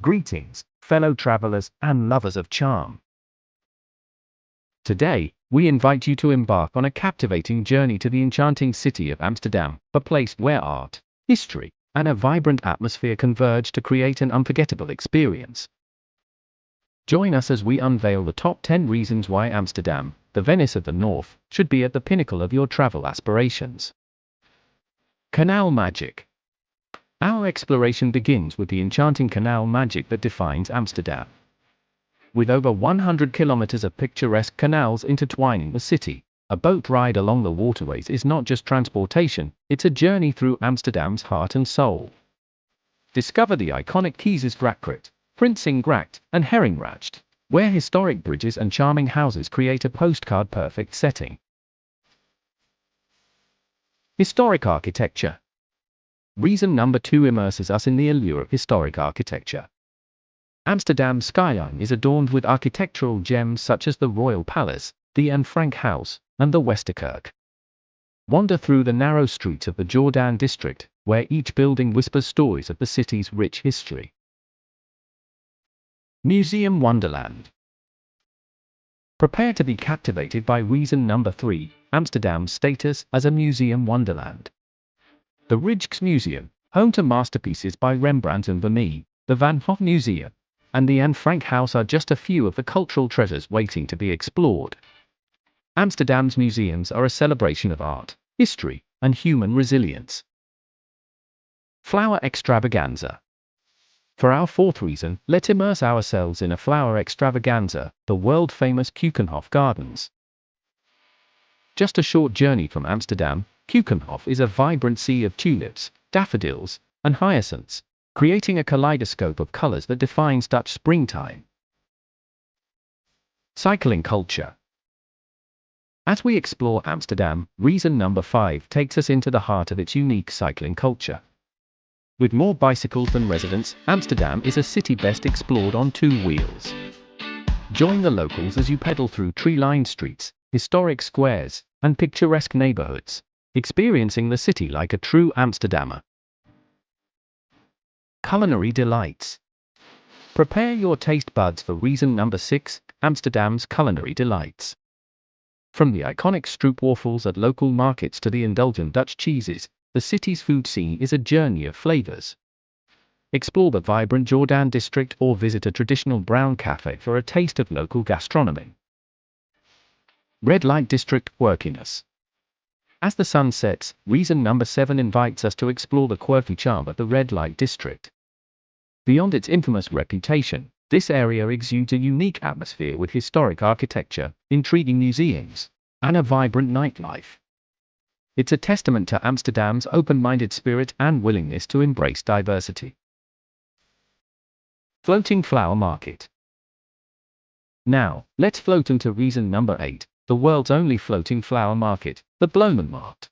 Greetings, fellow travelers and lovers of charm. Today, we invite you to embark on a captivating journey to the enchanting city of Amsterdam, a place where art, history, and a vibrant atmosphere converge to create an unforgettable experience. Join us as we unveil the top 10 reasons why Amsterdam, the Venice of the North, should be at the pinnacle of your travel aspirations. Canal Magic. Our exploration begins with the enchanting Canal Magic that defines Amsterdam. With over 100 kilometers of picturesque canals intertwining the city, a boat ride along the waterways is not just transportation, it's a journey through Amsterdam's heart and soul. Discover the iconic Keizersgracht, Prinsengracht, and Herengracht, where historic bridges and charming houses create a postcard-perfect setting. Historic architecture. Reason number 2 immerses us in the allure of historic architecture. Amsterdam's skyline is adorned with architectural gems such as the Royal Palace, the Anne Frank House, and the Westerkerk. Wander through the narrow streets of the Jordaan district, where each building whispers stories of the city's rich history. Museum Wonderland. Prepare to be captivated by reason number 3, Amsterdam's status as a museum wonderland. The Rijksmuseum, home to masterpieces by Rembrandt and Vermeer, the Van Gogh Museum, and the Anne Frank House are just a few of the cultural treasures waiting to be explored. Amsterdam's museums are a celebration of art, history, and human resilience. Flower extravaganza. For our fourth reason, let's immerse ourselves in a flower extravaganza, the world-famous Keukenhof Gardens. Just a short journey from Amsterdam, Keukenhof is a vibrant sea of tulips, daffodils, and hyacinths, creating a kaleidoscope of colors that defines Dutch springtime. Cycling culture. As we explore Amsterdam, reason number 5 takes us into the heart of its unique cycling culture. With more bicycles than residents, Amsterdam is a city best explored on 2 wheels. Join the locals as you pedal through tree-lined streets, historic squares, and picturesque neighborhoods, experiencing the city like a true Amsterdammer. Culinary delights. Prepare your taste buds for reason number 6, Amsterdam's culinary delights. From the iconic stroopwafels at local markets to the indulgent Dutch cheeses, the city's food scene is a journey of flavors. Explore the vibrant Jordaan district or visit a traditional brown cafe for a taste of local gastronomy. Red light district quirkiness. As the sun sets, reason number 7 invites us to explore the quirky charm of the red light district. Beyond its infamous reputation, this area exudes a unique atmosphere with historic architecture, intriguing museums, and a vibrant nightlife. It's a testament to Amsterdam's open-minded spirit and willingness to embrace diversity. Floating flower market. Now, let's float into reason number 8, the world's only floating flower market, the Bloemenmarkt.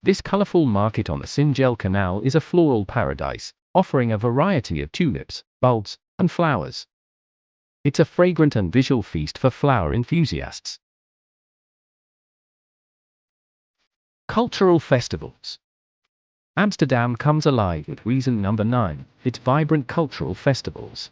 This colorful market on the Singel Canal is a floral paradise, offering a variety of tulips, bulbs, and flowers. It's a fragrant and visual feast for flower enthusiasts. Cultural festivals. Amsterdam comes alive with reason number 9, its vibrant cultural festivals.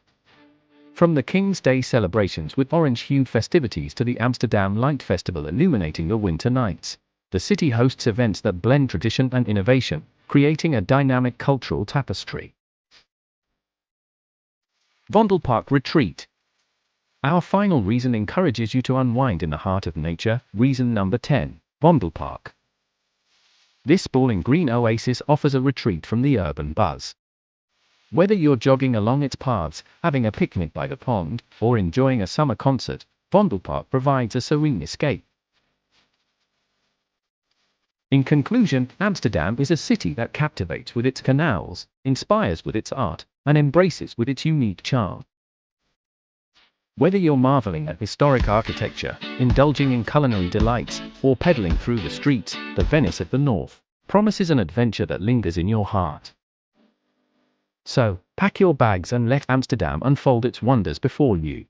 From the King's Day celebrations with orange-hued festivities to the Amsterdam Light Festival illuminating the winter nights, the city hosts events that blend tradition and innovation, creating a dynamic cultural tapestry. Vondelpark Retreat. Our final reason encourages you to unwind in the heart of nature, reason number 10, Vondelpark. This sprawling green oasis offers a retreat from the urban buzz. Whether you're jogging along its paths, having a picnic by the pond, or enjoying a summer concert, Vondelpark provides a serene escape. In conclusion, Amsterdam is a city that captivates with its canals, inspires with its art, and embraces with its unique charm. Whether you're marveling at historic architecture, indulging in culinary delights, or pedaling through the streets, the Venice of the North promises an adventure that lingers in your heart. So, pack your bags and let Amsterdam unfold its wonders before you.